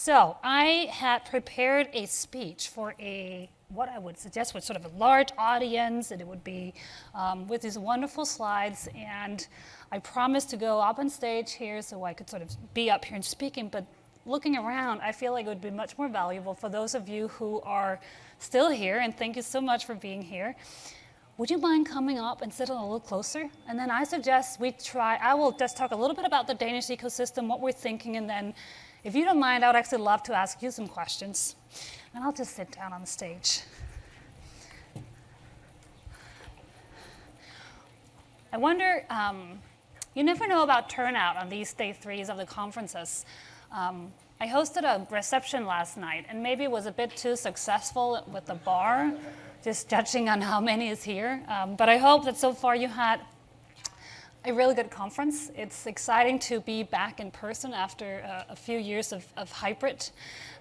So I had prepared a speech for what I would suggest was sort of a large audience, and it would be with these wonderful slides. And I promised to go up on stage here so I could sort of be up here and speaking. But looking around, I feel like it would be much more valuable for those of you who are still here, and thank you so much for being here. Would you mind coming up and sitting a little closer? And then I suggest I will just talk a little bit about the Danish ecosystem, what we're thinking, and then if you don't mind, I would actually love to ask you some questions. And I'll just sit down on the stage. I wonder, you never know about turnout on these day 3s of the conferences. I hosted a reception last night, and maybe it was a bit too successful with the bar, just judging on how many is here. But I hope that so far you had a really good conference. It's exciting to be back in person after a few years of hybrid,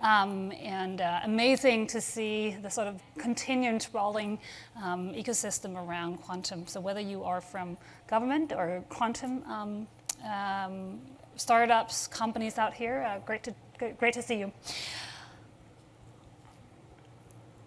and amazing to see the sort of continued sprawling ecosystem around quantum. So whether you are from government or quantum startups, companies out here, great to see you.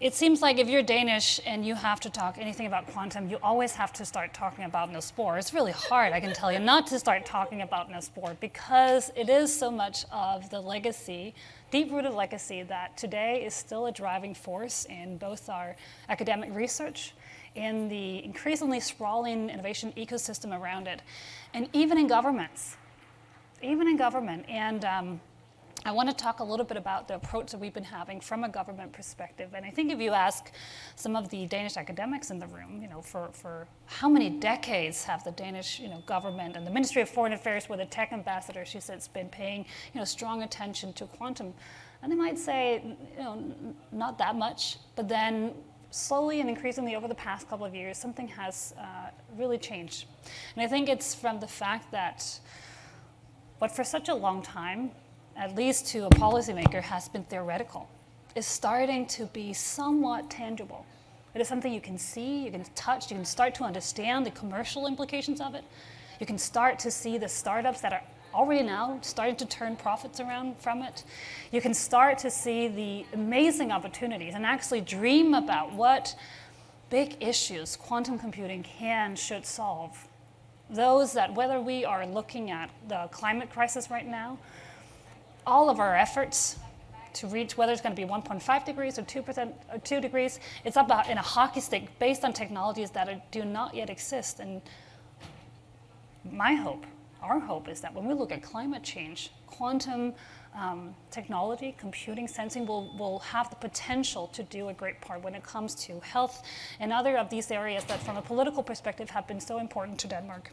It seems like if you're Danish and you have to talk anything about quantum, you always have to start talking about no spore. It's really hard, I can tell you, not to start talking about no spore, because it is so much of the legacy, deep-rooted legacy, that today is still a driving force in both our academic research, in the increasingly sprawling innovation ecosystem around it, and even in governments. And I want to talk a little bit about the approach that we've been having from a government perspective. And I think if you ask some of the Danish academics in the room, for how many decades have the Danish, government and the Ministry of Foreign Affairs with a tech ambassador, she said, has been paying, strong attention to quantum. And they might say, not that much, but then slowly and increasingly over the past couple of years, something has really changed. And I think it's from the fact that what for such a long time, at least to a policymaker, has been theoretical, is starting to be somewhat tangible. It is something you can see, you can touch, you can start to understand the commercial implications of it. You can start to see the startups that are already now starting to turn profits around from it. You can start to see the amazing opportunities and actually dream about what big issues quantum computing should solve. Those that, whether we are looking at the climate crisis right now, all of our efforts to reach whether it's going to be 1.5 degrees or 2 degrees, it's about in a hockey stick based on technologies that do not yet exist. And our hope is that when we look at climate change, quantum technology, computing, sensing will have the potential to do a great part when it comes to health and other of these areas that from a political perspective have been so important to Denmark.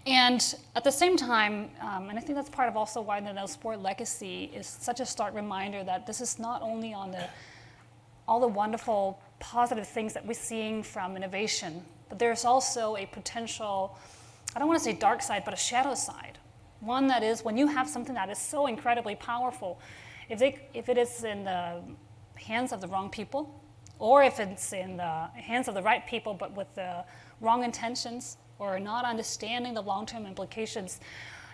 And at the same time, and I think that's part of also why the no spore legacy is such a stark reminder that this is not only on all the wonderful positive things that we're seeing from innovation, but there's also a potential, I don't want to say dark side, but a shadow side. One that is when you have something that is so incredibly powerful, if it is in the hands of the wrong people, or if it's in the hands of the right people but with the wrong intentions, or not understanding the long-term implications,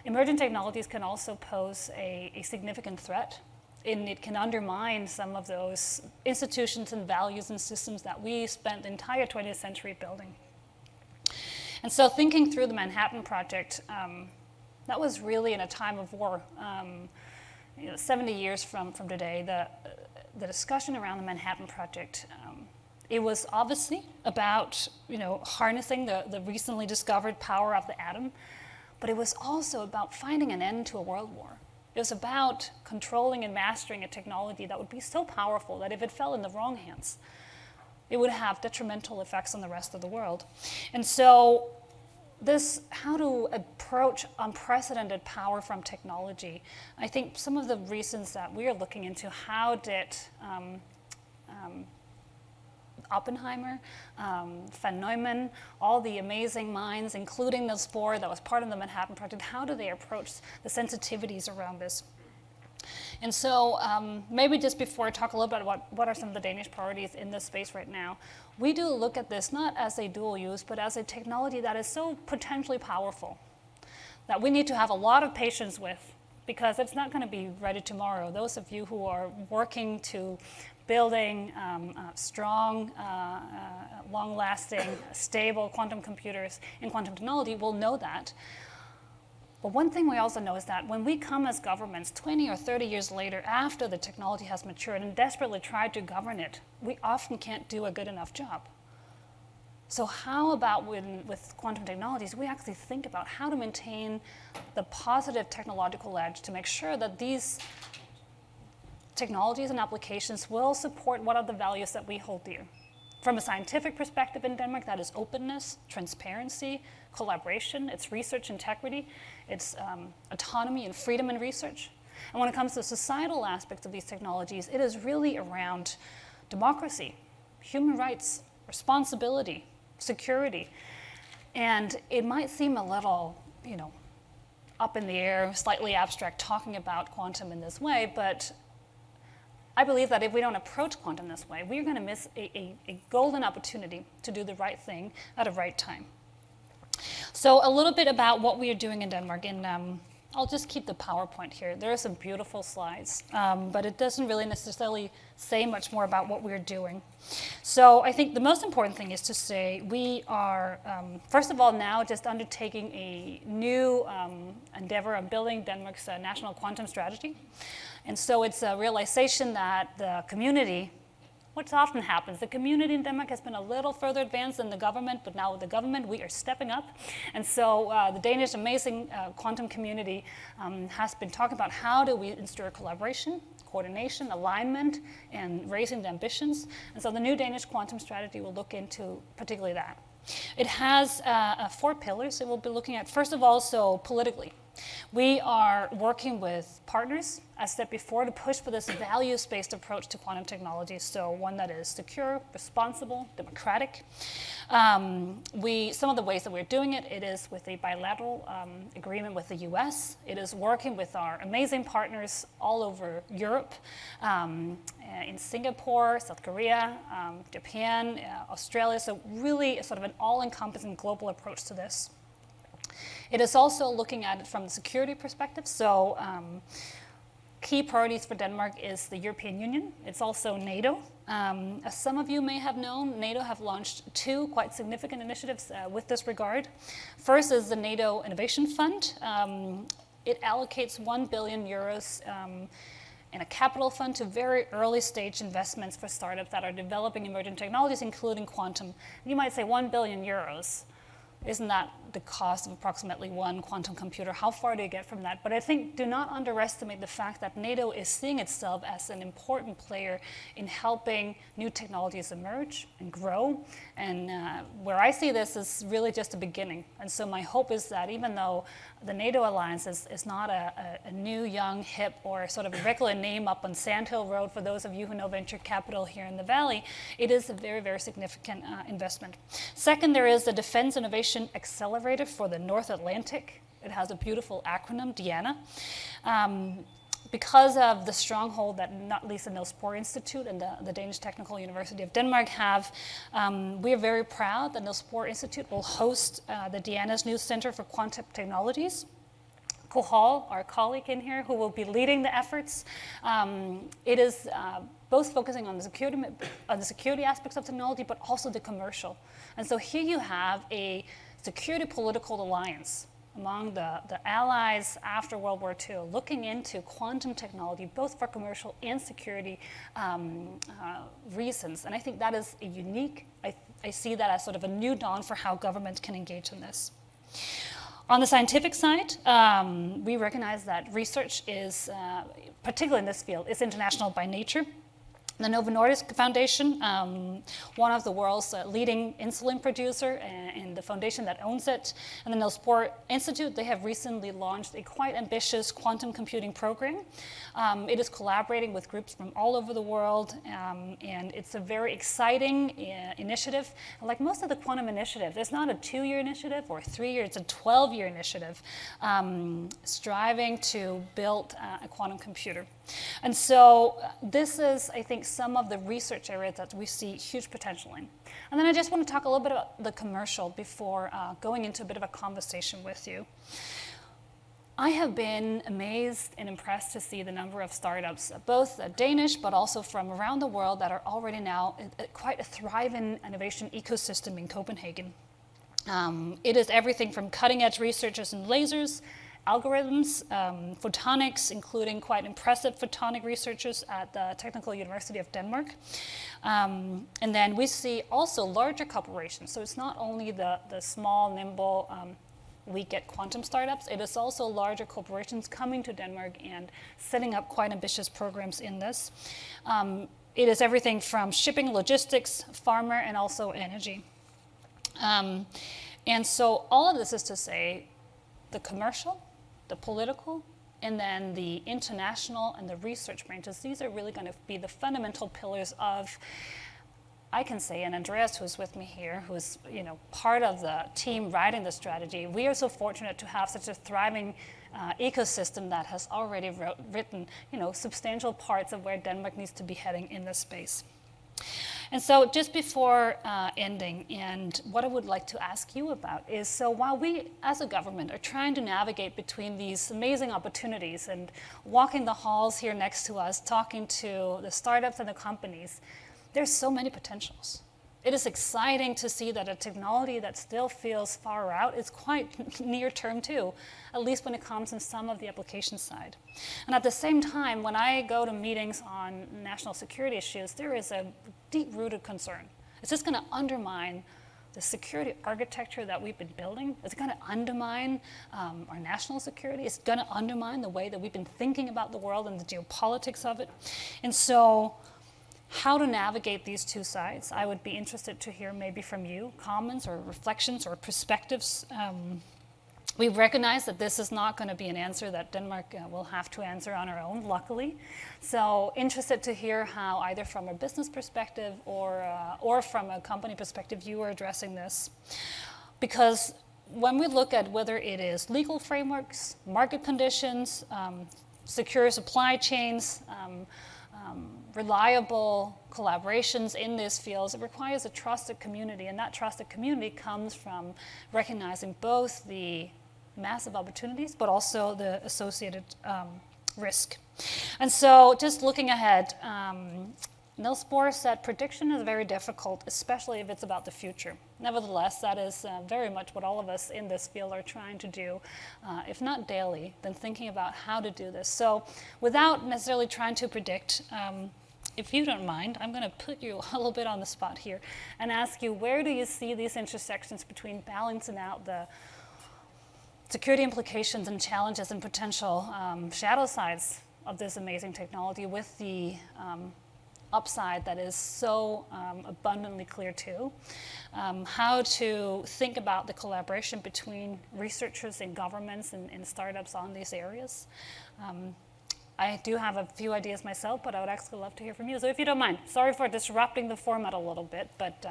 emerging technologies can also pose a significant threat. And it can undermine some of those institutions and values and systems that we spent the entire 20th century building. And so thinking through the Manhattan Project, that was really in a time of war. 70 years from today, the discussion around the Manhattan Project, it was obviously about harnessing the recently discovered power of the atom, but it was also about finding an end to a world war. It was about controlling and mastering a technology that would be so powerful that if it fell in the wrong hands, it would have detrimental effects on the rest of the world. And so how to approach unprecedented power from technology, I think some of the reasons that we are looking into, how did Oppenheimer, Van Neumann, all the amazing minds, including Niels Bohr that was part of the Manhattan Project, how do they approach the sensitivities around this? And so maybe just before I talk a little bit about what are some of the Danish priorities in this space right now, we do look at this not as a dual use, but as a technology that is so potentially powerful that we need to have a lot of patience with, because it's not going to be ready tomorrow. Those of you who are working to building strong, long-lasting, stable quantum computers in quantum technology will know that. But one thing we also know is that when we come as governments 20 or 30 years later after the technology has matured and desperately try to govern it, we often can't do a good enough job. So how about with quantum technologies, we actually think about how to maintain the positive technological edge to make sure that these technologies and applications will support what are the values that we hold dear. From a scientific perspective in Denmark, that is openness, transparency, collaboration, it's research integrity, it's autonomy and freedom in research. And when it comes to societal aspects of these technologies, it is really around democracy, human rights, responsibility, security. And it might seem a little, up in the air, slightly abstract talking about quantum in this way, but I believe that if we don't approach quantum this way, we're going to miss a golden opportunity to do the right thing at a right time. So a little bit about what we are doing in Denmark, and I'll just keep the PowerPoint here. There are some beautiful slides, but it doesn't really necessarily say much more about what we're doing. So I think the most important thing is to say we are, first of all, now just undertaking a new endeavor of building Denmark's national quantum strategy. And so it's a realization that the community, what often happens, the community in Denmark has been a little further advanced than the government, but now with the government, we are stepping up. And so the Danish amazing quantum community has been talking about how do we ensure collaboration, coordination, alignment, and raising the ambitions. And so the new Danish quantum strategy will look into particularly that. It has 4 pillars it will be looking at. First of all, so politically. We are working with partners, as said before, to push for this values-based approach to quantum technology, so one that is secure, responsible, democratic. Some of the ways that we're doing it, it is with a bilateral agreement with the US. It is working with our amazing partners all over Europe, in Singapore, South Korea, Japan, Australia, so really sort of an all-encompassing global approach to this. It is also looking at it from the security perspective. So key priorities for Denmark is the European Union. It's also NATO. As some of you may have known, NATO have launched 2 quite significant initiatives with this regard. First is the NATO Innovation Fund. It allocates 1 billion euros in a capital fund to very early stage investments for startups that are developing emerging technologies, including quantum. You might say 1 billion euros. Isn't that the cost of approximately one quantum computer? How far do you get from that? But I think do not underestimate the fact that NATO is seeing itself as an important player in helping new technologies emerge and grow. And where I see this is really just the beginning. And so my hope is that even though the NATO alliance is not a new, young, hip, or sort of a regular name up on Sand Hill Road for those of you who know venture capital here in the Valley, it is a very, very significant investment. Second, there is the Defense Innovation Accelerator for the North Atlantic. It has a beautiful acronym, DIANA. Because of the stronghold that not least the Niels Bohr Institute and the Danish Technical University of Denmark have, we are very proud that Niels Bohr Institute will host the DIANA's new Center for Quantum Technologies. Kohal, our colleague in here, who will be leading the efforts. It is both focusing on the security aspects of technology, but also the commercial. And so here you have a security political alliance among the allies after World War II, looking into quantum technology, both for commercial and security reasons. And I think that is a unique, I see that as sort of a new dawn for how governments can engage in this. On the scientific side, we recognize that research is, particularly in this field, is international by nature. The Novo Nordisk Foundation, one of the world's leading insulin producer and the foundation that owns it, and the Niels Bohr Institute, they have recently launched a quite ambitious quantum computing program. It is collaborating with groups from all over the world, and it's a very exciting initiative. Like most of the quantum initiatives, it's not a 2-year initiative or a 3-year, it's a 12-year initiative, striving to build a quantum computer. And so this is, I think, some of the research areas that we see huge potential in. And then I just want to talk a little bit about the commercial before going into a bit of a conversation with you. I have been amazed and impressed to see the number of startups, both Danish but also from around the world, that are already now quite a thriving innovation ecosystem in Copenhagen. It is everything from cutting-edge researchers in lasers, algorithms, photonics, including quite impressive photonic researchers at the Technical University of Denmark. And then we see also larger corporations. So it's not only the small, nimble, we get quantum startups. It is also larger corporations coming to Denmark and setting up quite ambitious programs in this. It is everything from shipping, logistics, pharma, and also energy. And so all of this is to say the commercial, the political, and then the international and the research branches. These are really going to be the fundamental pillars of, I can say, and Andreas, who's with me here, who's part of the team writing the strategy, we are so fortunate to have such a thriving ecosystem that has already written substantial parts of where Denmark needs to be heading in this space. And so just before ending, and what I would like to ask you about is, so while we as a government are trying to navigate between these amazing opportunities and walking the halls here next to us, talking to the startups and the companies, there's so many potentials. It is exciting to see that a technology that still feels far out is quite near term too, at least when it comes in some of the application side. And at the same time, when I go to meetings on national security issues, there is a deep-rooted concern. Is this going to undermine the security architecture that we've been building? Is it going to undermine our national security? Is it going to undermine the way that we've been thinking about the world and the geopolitics of it? And so, how to navigate these two sides, I would be interested to hear maybe from you, comments or reflections or perspectives. We recognize that this is not going to be an answer that Denmark will have to answer on our own, luckily. So interested to hear how, either from a business perspective or from a company perspective, you are addressing this. Because when we look at whether it is legal frameworks, market conditions, secure supply chains, reliable collaborations in these fields, it requires a trusted community, and that trusted community comes from recognizing both the massive opportunities but also the associated risk. And so just looking ahead, Niels Bohr said prediction is very difficult, especially if it's about the future. Nevertheless, that is very much what all of us in this field are trying to do, if not daily, then thinking about how to do this. So without necessarily trying to predict, if you don't mind, I'm going to put you a little bit on the spot here and ask you, where do you see these intersections between balancing out the security implications and challenges and potential shadow sides of this amazing technology with the upside that is so abundantly clear too? How to think about the collaboration between researchers and governments and startups on these areas. I do have a few ideas myself, but I would actually love to hear from you. So if you don't mind, sorry for disrupting the format a little bit, but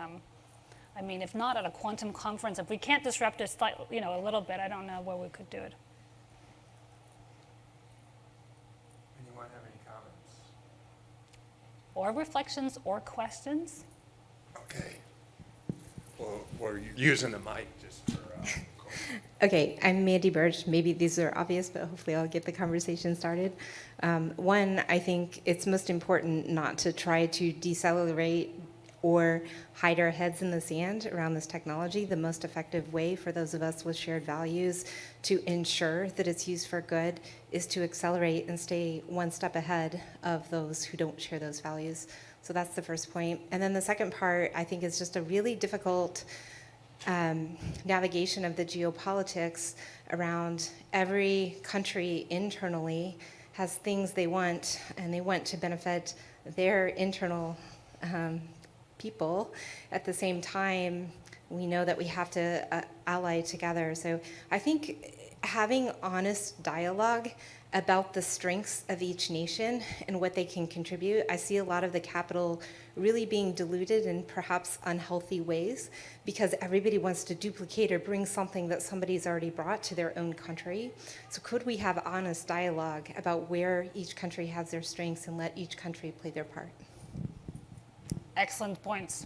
I mean, if not at a quantum conference, if we can't disrupt it a little bit, I don't know where we could do it. Anyone have any comments? Or reflections or questions? Okay. Well, we're using the mic just for Okay, I'm Mandy Birch. Maybe these are obvious, but hopefully I'll get the conversation started. One, I think it's most important not to try to decelerate or hide our heads in the sand around this technology. The most effective way for those of us with shared values to ensure that it's used for good is to accelerate and stay one step ahead of those who don't share those values. So that's the first point. And then the second part, I think, is just a really difficult navigation of the geopolitics around every country internally has things they want, and they want to benefit their internal people. At the same time, we know that we have to ally together. So I think having honest dialogue about the strengths of each nation and what they can contribute. I see a lot of the capital really being diluted in perhaps unhealthy ways because everybody wants to duplicate or bring something that somebody's already brought to their own country. So could we have honest dialogue about where each country has their strengths and let each country play their part? Excellent points.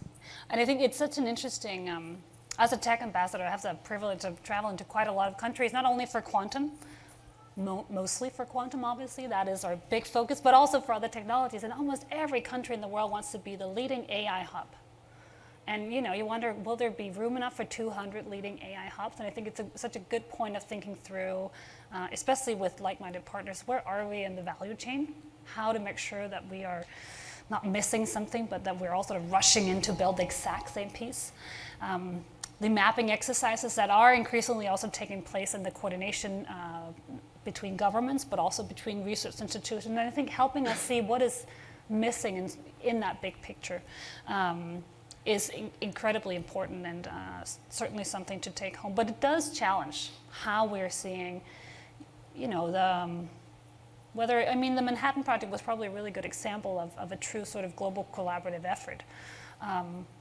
And I think it's such an interesting, as a tech ambassador, I have the privilege of traveling to quite a lot of countries, not only for quantum, mostly for quantum, obviously. That is our big focus, but also for other technologies. And almost every country in the world wants to be the leading AI hub. And you wonder, will there be room enough for 200 leading AI hubs? And I think it's such a good point of thinking through, especially with like-minded partners, where are we in the value chain? How to make sure that we are not missing something, but that we're all sort of rushing in to build the exact same piece. The mapping exercises that are increasingly also taking place in the coordination between governments, but also between research institutions. And I think helping us see what is missing in that big picture is incredibly important, and certainly something to take home. But it does challenge how we're seeing, the Manhattan Project was probably a really good example of a true sort of global collaborative effort.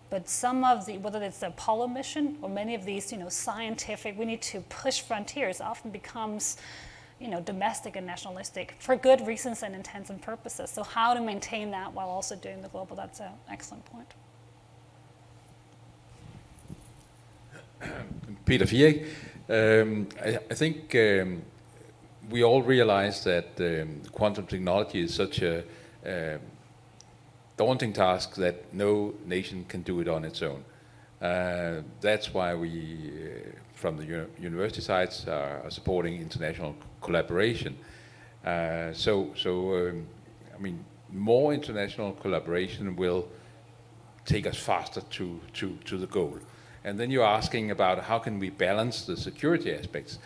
But some of whether it's the Apollo mission or many of these, scientific, we need to push frontiers, often becomes, domestic and nationalistic for good reasons and intents and purposes. So how to maintain that while also doing the global, that's an excellent point. Peter Fierig. I think we all realize that quantum technology is such a daunting task that no nation can do it on its own. That's why we, from the university sides, are supporting international collaboration. More international collaboration will take us faster to the goal. And then you're asking about how can we balance the security aspects.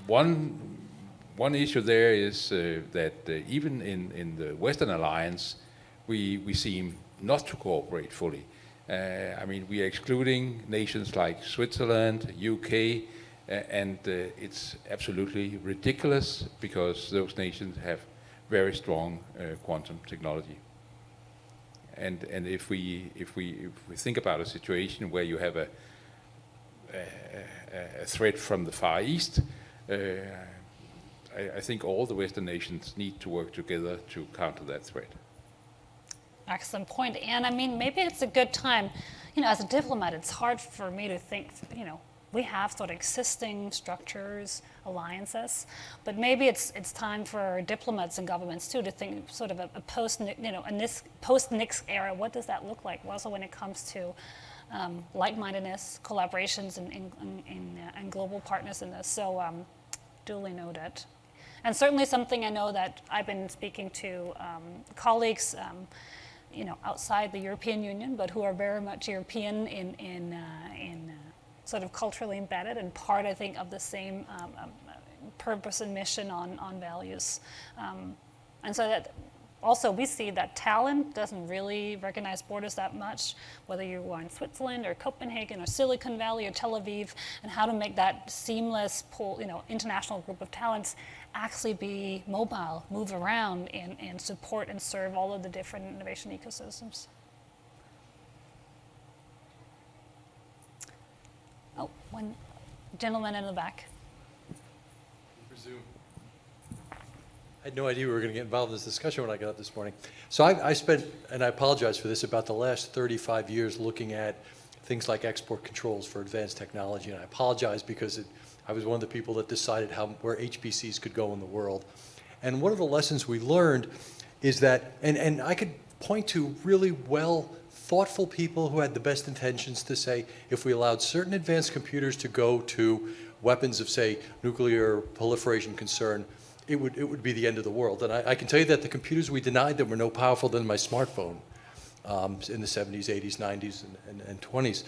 One issue there is that even in the Western Alliance, we seem not to cooperate fully. We are excluding nations like Switzerland, UK, and it's absolutely ridiculous because those nations have very strong quantum technology. And if we think about a situation where you have a threat from the Far East, I think all the Western nations need to work together to counter that threat. Excellent point. And maybe it's a good time, as a diplomat, it's hard for me to think, we have sort of existing structures, alliances, but maybe it's time for diplomats and governments too to think sort of a post, in this post-Nix era, what does that look like? Also when it comes to like-mindedness, collaborations, and global partners in this. So duly noted. And certainly something I know that I've been speaking to colleagues, outside the European Union, but who are very much European in sort of culturally embedded and part, I think, of the same purpose and mission on values. And so that also we see that talent doesn't really recognize borders that much, whether you are in Switzerland or Copenhagen or Silicon Valley or Tel Aviv, and how to make that seamless pool, international group of talents actually be mobile, move around, and support and serve all of the different innovation ecosystems. Oh, one gentleman in the back. Resume. I had no idea we were going to get involved in this discussion when I got up this morning. So I spent, and I apologize for this, about the last 35 years looking at things like export controls for advanced technology. And I apologize because I was one of the people that decided where HPCs could go in the world. And one of the lessons we learned is that, and I could point to really thoughtful people who had the best intentions to say, if we allowed certain advanced computers to go to weapons of, say, nuclear proliferation concern, it would be the end of the world. And I can tell you that the computers we denied them were no powerful than my smartphone in the 70s, 80s, 90s, and 20s.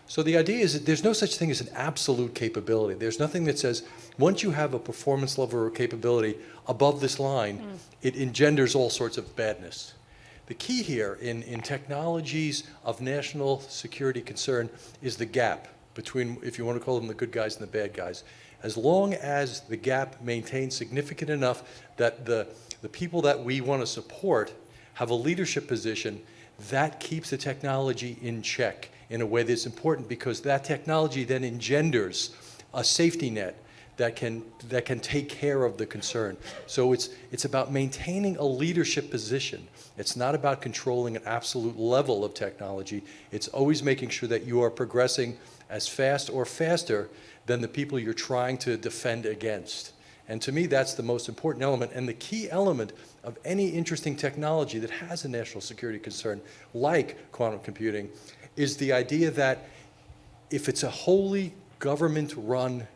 So the idea is that there's no such thing as an absolute capability. There's nothing that says once you have a performance level or capability above this line, it engenders all sorts of badness. The key here in technologies of national security concern is the gap between, if you want to call them the good guys and the bad guys. As long as the gap maintains significant enough that the people that we want to support have a leadership position, that keeps the technology in check in a way that's important, because that technology then engenders a safety net that can take care of the concern. So it's about maintaining a leadership position. It's not about controlling an absolute level of technology. It's always making sure that you are progressing as fast or faster than the people you're trying to defend against. And to me, that's the most important element. And the key element of any interesting technology that has a national security concern, like quantum computing, is the idea that if it's a wholly government-run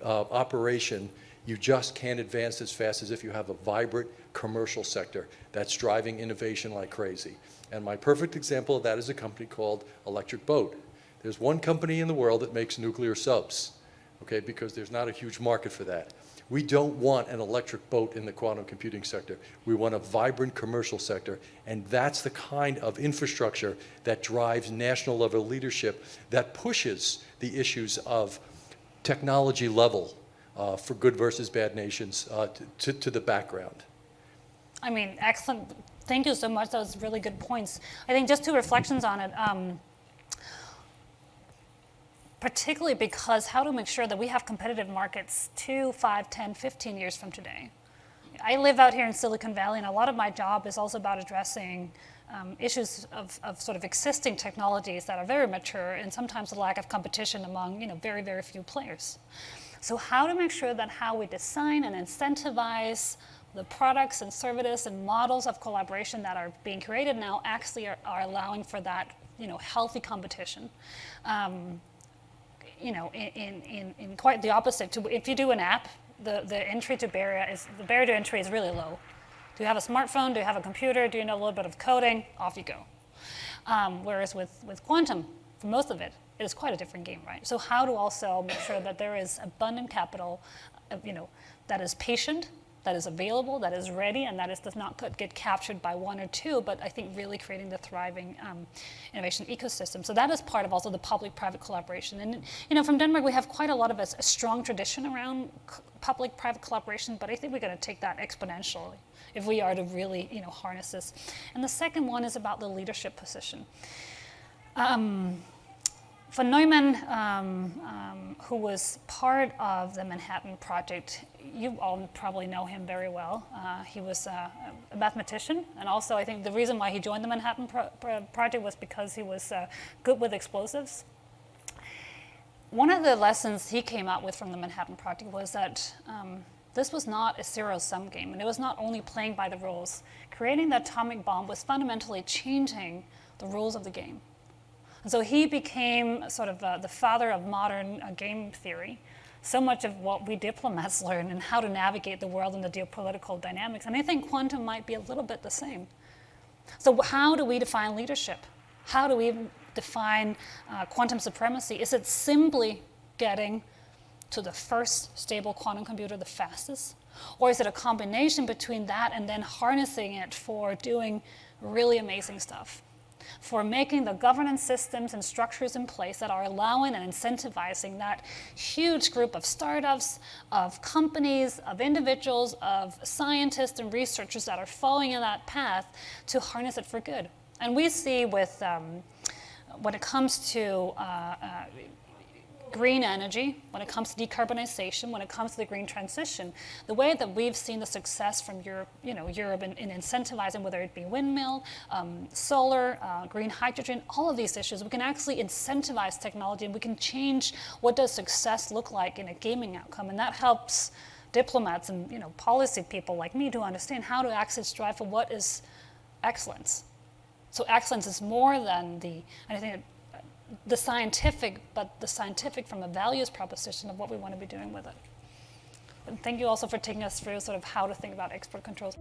operation, you just can't advance as fast as if you have a vibrant commercial sector that's driving innovation like crazy. And my perfect example of that is a company called Electric Boat. There's one company in the world that makes nuclear subs, okay, because there's not a huge market for that. We don't want an electric boat in the quantum computing sector. We want a vibrant commercial sector, and that's the kind of infrastructure that drives national level leadership, that pushes the issues of technology level for good versus bad nations to the background. I mean, excellent. Thank you so much. Those really good points. I think just two reflections on it. Particularly because how to make sure that we have competitive markets 2, 5, 10, 15 years from today. I live out here in Silicon Valley, and a lot of my job is also about addressing issues of sort of existing technologies that are very mature, and sometimes the lack of competition among very, very few players. So how to make sure that how we design and incentivize the products and services and models of collaboration that are being created now actually are allowing for that healthy competition. In quite the opposite. If you do an app, the barrier to entry is really low. Do you have a smartphone? Do you have a computer? Do you know a little bit of coding? Off you go. Whereas with quantum, for most of it, it is quite a different game, right? So how to also make sure that there is abundant capital, that is patient, that is available, that is ready, and that does not get captured by one or two, but I think really creating the thriving innovation ecosystem. So that is part of also the public-private collaboration. And from Denmark, we have quite a lot of a strong tradition around public-private collaboration, but I think we're going to take that exponentially if we are to really harness this. And the second one is about the leadership position. Von Neumann, who was part of the Manhattan Project, you all probably know him very well. He was a mathematician, and also I think the reason why he joined the Manhattan Project was because he was good with explosives. One of the lessons he came out with from the Manhattan Project was that this was not a zero-sum game, and it was not only playing by the rules. Creating the atomic bomb was fundamentally changing the rules of the game. And so he became sort of the father of modern game theory. So much of what we diplomats learn and how to navigate the world and the geopolitical dynamics. And I think quantum might be a little bit the same. So how do we define leadership? How do we define quantum supremacy? Is it simply getting to the first stable quantum computer the fastest? Or is it a combination between that and then harnessing it for doing really amazing stuff? For making the governance systems and structures in place that are allowing and incentivizing that huge group of startups, of companies, of individuals, of scientists and researchers that are following in that path to harness it for good. And we see with, when it comes to green energy, when it comes to decarbonization, when it comes to the green transition, the way that we've seen the success from Europe, Europe in incentivizing whether it be windmill, solar, green hydrogen, all of these issues, we can actually incentivize technology and we can change what does success look like in a gaming outcome, and that helps diplomats and policy people like me to understand how to actually strive for what is excellence. So excellence is more than the scientific, but the scientific from a values proposition of what we want to be doing with it. And thank you also for taking us through sort of how to think about export controls.